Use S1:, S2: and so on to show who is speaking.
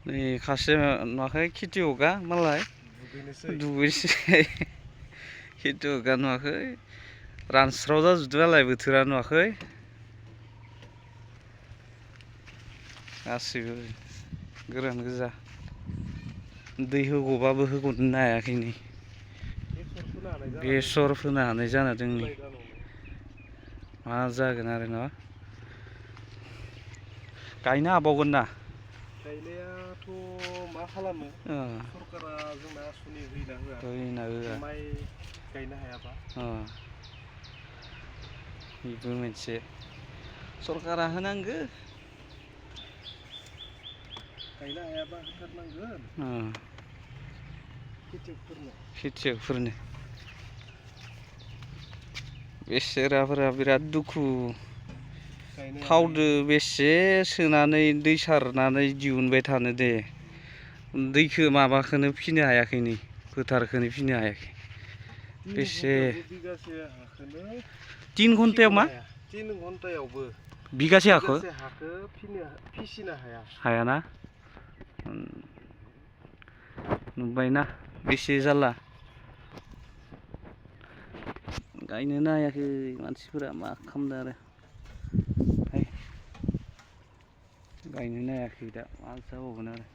S1: नै खासे नुवाखै खेथियगा मालाय दुगैनोसै खेथियगा नुवाखै रानस्राव जाजोबदों नालाय बोथोरा नुवाखै गासैबो गोरान गोजा दै होग'बाबो होग'नो हायाखै नै बेसर फोनो हानाय जाना दं नै मा जागोन आरो न' गायनो हाबावगोन ना
S2: गायनायाथ' मा खालामो सरकारा जोंना आसनि होयोना होआ माइ गायनो हायाबा
S1: बेबो मोनसे सरकारा होनांगो
S2: गायनो हायाबा होथारनांगोन
S1: खेथियगफोरनो बेसेराफोरा बिराद दुखु थावदो बेसे सोनानै दै सारनानै दिहुनबाय थानो दे दैखो माबाखोनो फिनो हायाखै नै फोथारखोनो फिनो हायाखै बेसे 3 घन्टायाव मा
S2: 3 घन्टायावबो
S1: बिगासे हाखो
S2: फिसिनो
S1: हायाना नुबायना बेसे जारला गायनोनो हायाखै मानसिफोरा मा खालामदों आरो गायनोनो हायाखै दा मा जाबावगोन आरो